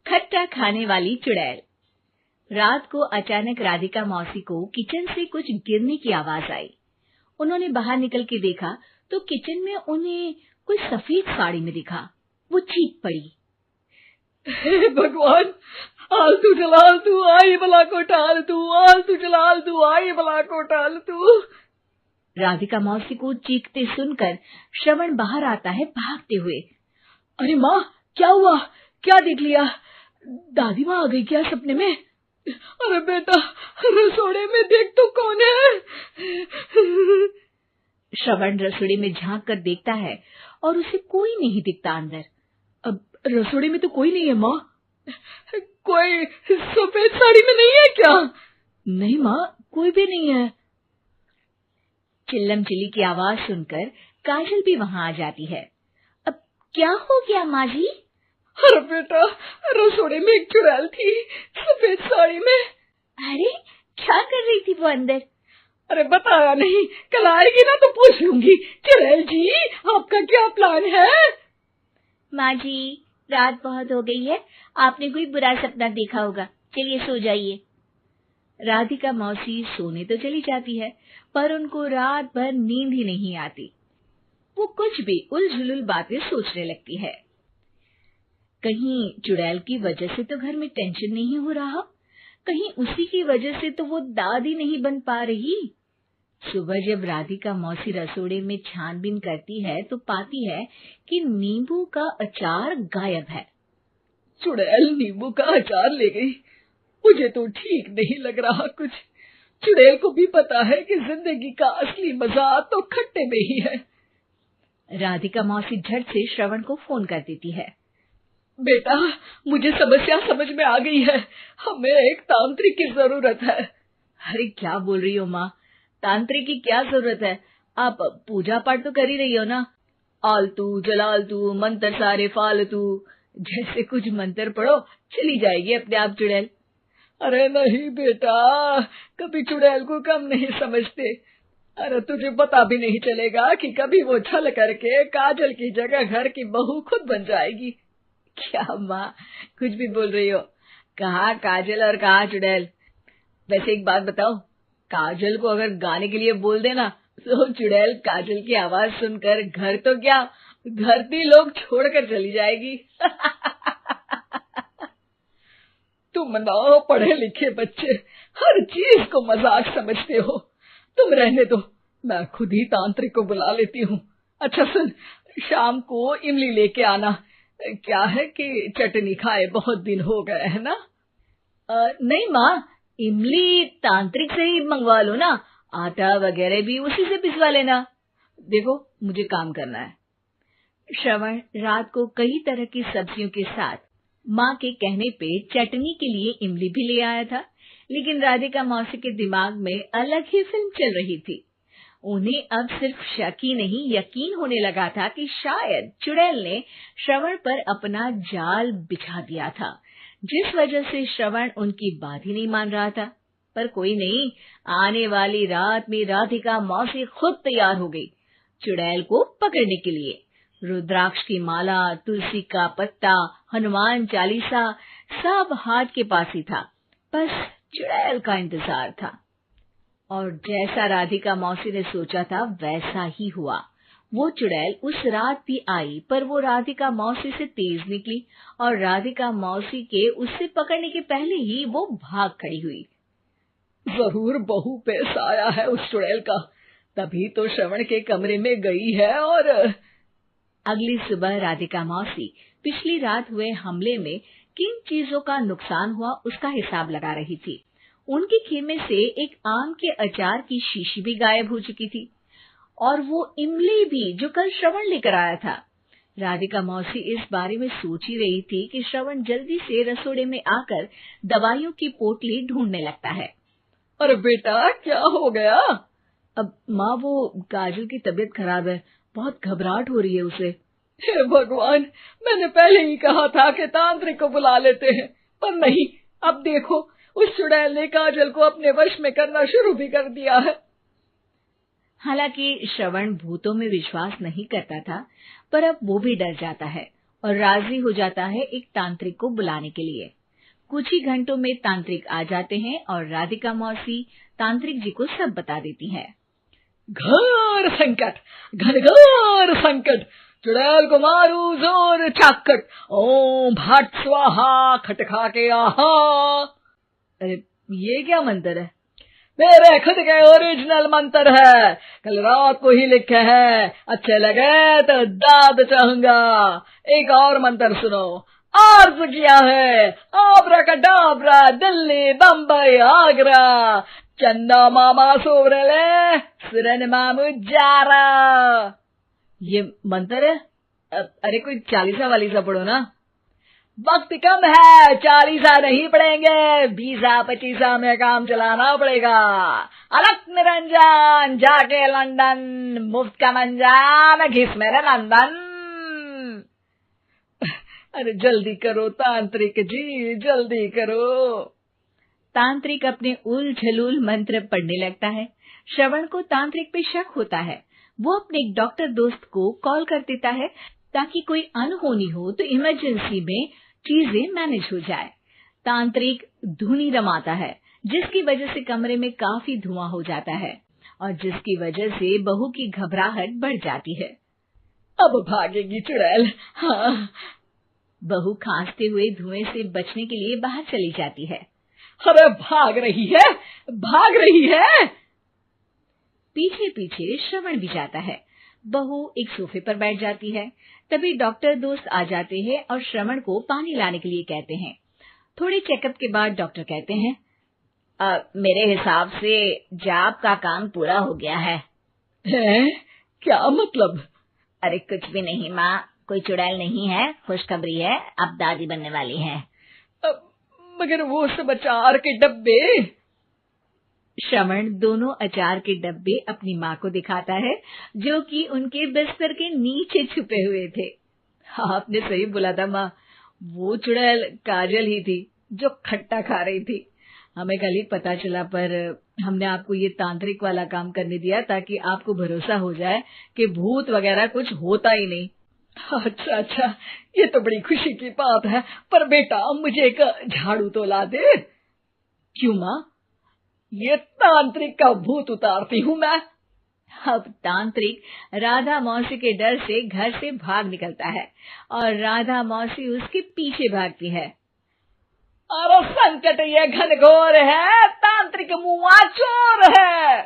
खट्टा खाने वाली चुड़ैल। रात को अचानक राधिका मौसी को किचन से कुछ गिरने की आवाज आई। उन्होंने बाहर निकल के देखा तो किचन में उन्हें कोई सफेद साड़ी में दिखा। वो चीख पड़ी, हे भगवान, आलतू जलाल तू आई बला को टाल तू, आलतू जलाल तू आई बला को टाल तू। राधिका मौसी को चीखते सुनकर श्रवण बाहर आता है भागते हुए। अरे माँ, क्या हुआ? क्या देख लिया? दादी माँ आ गई क्या सपने में? अरे बेटा, रसोड़े में देख तो कौन है? श्रवण रसोड़े में झांक कर देखता है और उसे कोई नहीं दिखता अंदर। अब रसोड़े में तो कोई नहीं है माँ। कोई सफेद साड़ी में नहीं है क्या? नहीं माँ, कोई भी नहीं है। चिल्लम चिल्ली की आवाज सुनकर काजल भी वहां आ जाती है। अब क्या हो गया माँ जी? अरे बेटा, रसोड़े में एक चुड़ैल थी सफेद साड़ी में। अरे क्या कर रही थी वो अंदर? अरे बताया नहीं, कल आएगी ना तो पूछ लूंगी। चुड़ैल जी, आपका क्या प्लान है? माँ जी, रात बहुत हो गई है, आपने कोई बुरा सपना देखा होगा, चलिए सो जाइए। राधिका मौसी सोने तो चली जाती है, पर उनको रात भर नींद ही नहीं आती। वो कुछ भी उलझुल बातें सोचने लगती है। कहीं चुड़ैल की वजह से तो घर में टेंशन नहीं हो रहा, कहीं उसी की वजह से तो वो दादी नहीं बन पा रही। सुबह जब राधिका मौसी रसोड़े में छानबीन करती है तो पाती है कि नींबू का अचार गायब है। चुड़ैल नींबू का अचार ले गई, मुझे तो ठीक नहीं लग रहा कुछ। चुड़ैल को भी पता है कि जिंदगी का असली मजा तो खट्टे में ही है। राधिका मौसी झट से श्रवण को फोन कर देती है। बेटा, मुझे समस्या समझ में आ गई है, हमें एक तांत्रिक की जरूरत है। अरे क्या बोल रही हो माँ, तांत्रिक की क्या जरूरत है? आप पूजा पाठ तो कर ही रही हो ना। आलतू जलालतू मंत्र सारे फालतू जैसे कुछ मंत्र पढ़ो, चली जाएगी अपने आप चुड़ैल। अरे नहीं बेटा, कभी चुड़ैल को कम नहीं समझते। अरे तुझे पता भी नहीं चलेगा कि कभी वो छल करके काजल की जगह घर की बहू खुद बन जाएगी। क्या माँ, कुछ भी बोल रही हो? कहाँ काजल और कहाँ चुड़ैल? वैसे एक बात बताओ, काजल को अगर गाने के लिए बोल देना तो चुड़ैल काजल की आवाज सुनकर घर तो क्या धरती लोग छोड़कर चली जाएगी। तुम ना पढ़े लिखे बच्चे हर चीज को मजाक समझते हो। तुम रहने दो, मैं खुद ही तांत्रिक को बुला लेती हूँ। अच्छा सुन, शाम को इमली लेके आना। क्या है कि चटनी खाए बहुत दिन हो गए है ना? नहीं माँ, इमली तांत्रिक से ही मंगवा लो ना, आटा वगैरह भी उसी से पिसवा लेना। देखो मुझे काम करना है। श्रवण रात को कई तरह की सब्जियों के साथ माँ के कहने पे चटनी के लिए इमली भी ले आया था, लेकिन राधिका मौसी के दिमाग में अलग ही फिल्म चल रही थी। उन्हें अब सिर्फ शक ही नहीं यकीन होने लगा था कि शायद चुड़ैल ने श्रवण पर अपना जाल बिछा दिया था, जिस वजह से श्रवण उनकी बात ही नहीं मान रहा था। पर कोई नहीं, आने वाली रात में राधिका मौसी खुद तैयार हो गई चुड़ैल को पकड़ने के लिए। रुद्राक्ष की माला, तुलसी का पत्ता, हनुमान चालीसा सब हाथ के पास ही था, बस चुड़ैल का इंतजार था। और जैसा राधिका मौसी ने सोचा था वैसा ही हुआ। वो चुड़ैल उस रात भी आई, पर वो राधिका मौसी से तेज निकली और राधिका मौसी के उससे पकड़ने के पहले ही वो भाग खड़ी हुई। जरूर बहू पे साया है उस चुड़ैल का, तभी तो श्रवण के कमरे में गई है। और अगली सुबह राधिका मौसी पिछली रात हुए हमले में किन चीजों का नुकसान हुआ उसका हिसाब लगा रही थी। उनके खेमे से एक आम के अचार की शीशी भी गायब हो चुकी थी, और वो इमली भी जो कल श्रवण लेकर आया था। राधिका मौसी इस बारे में सोच ही रही थी कि श्रवण जल्दी से रसोड़े में आकर दवाइयों की पोटली ढूंढने लगता है। अरे बेटा, क्या हो गया? अब माँ, वो काजल की तबीयत खराब है, बहुत घबराहट हो रही है उसे। हे भगवान, मैंने पहले ही कहा था कि तांत्रिक को बुला लेते हैं, पर नहीं, अब देखो उस चुड़ैल ने काजल को अपने वश में करना शुरू भी कर दिया है। हालांकि श्रवण भूतों में विश्वास नहीं करता था, पर अब वो भी डर जाता है। और राजी हो जाता है एक तांत्रिक को बुलाने के लिए। कुछ ही घंटों में तांत्रिक आ जाते हैं और राधिका मौसी तांत्रिक जी को सब बता देती है। घोर संकट, घनघोर संकट, चुड़ैल को मारू जोर चाकट, ओम भट स्वाहा खटखा के आहा। अरे ये क्या मंत्र है? मेरे खुद के ओरिजिनल मंत्र है, कल रात को ही लिखे हैं, अच्छे लगे तो दाद चाहूंगा। एक और मंत्र सुनो। अर्ज किया है आब्राकडाब्रा, दिल्ली बम्बई आगरा, चंदा मामा सोवरले सुरन मामू जारा। ये मंत्र है? अरे कोई 40 वालीसा पढ़ो ना। वक्त कम है, 40 नहीं पड़ेंगे, 20-25 में काम चलाना पड़ेगा। अलग निरंजन जाके लंदन, मुफ्त का मंजान घिस मेरे नंदन। अरे जल्दी करो तांत्रिक जी, जल्दी करो। तांत्रिक अपने उल झलूल मंत्र पढ़ने लगता है। श्रवण को तांत्रिक पे शक होता है। वो अपने एक डॉक्टर दोस्त को कॉल कर देता है ताकि कोई अनहोनी हो तो इमरजेंसी में चीजें मैनेज हो जाए। तांत्रिक धुनी रमाता है, जिसकी वजह से कमरे में काफी धुआं हो जाता है और जिसकी वजह से बहू की घबराहट बढ़ जाती है। अब भागेगी चुड़ैल। हाँ। बहू खांसते हुए धुएं से बचने के लिए बाहर चली जाती है। अरे भाग रही है, भाग रही है। पीछे पीछे श्रवण भी जाता है। बहू एक सोफे पर बैठ जाती है। तभी डॉक्टर दोस्त आ जाते हैं और श्रवण को पानी लाने के लिए कहते हैं। थोड़े चेकअप के बाद डॉक्टर कहते हैं, मेरे हिसाब से जाप का काम पूरा हो गया है। क्या मतलब? अरे कुछ भी नहीं माँ, कोई चुड़ैल नहीं है, खुशखबरी है, अब दादी बनने वाली है। मगर वो सब अचार के डब्बे। श्रवण दोनों अचार के डब्बे अपनी माँ को दिखाता है, जो कि उनके बिस्तर के नीचे छुपे हुए थे। आपने सही बोला था माँ, वो चुड़ैल काजल ही थी जो खट्टा खा रही थी। हमें कल ही पता चला, पर हमने आपको ये तांत्रिक वाला काम करने दिया ताकि आपको भरोसा हो जाए कि भूत वगैरह कुछ होता ही नहीं। अच्छा अच्छा, ये तो बड़ी खुशी की बात है, पर बेटा मुझे एक झाड़ू तो ला दे। क्यों माँ? ये तांत्रिक का भूत उतारती हूँ मैं। अब तांत्रिक राधा मौसी के डर से घर से भाग निकलता है और राधा मौसी उसके पीछे भागती है। अरे संकट ये घनघोर है, तांत्रिक मुआ चोर है।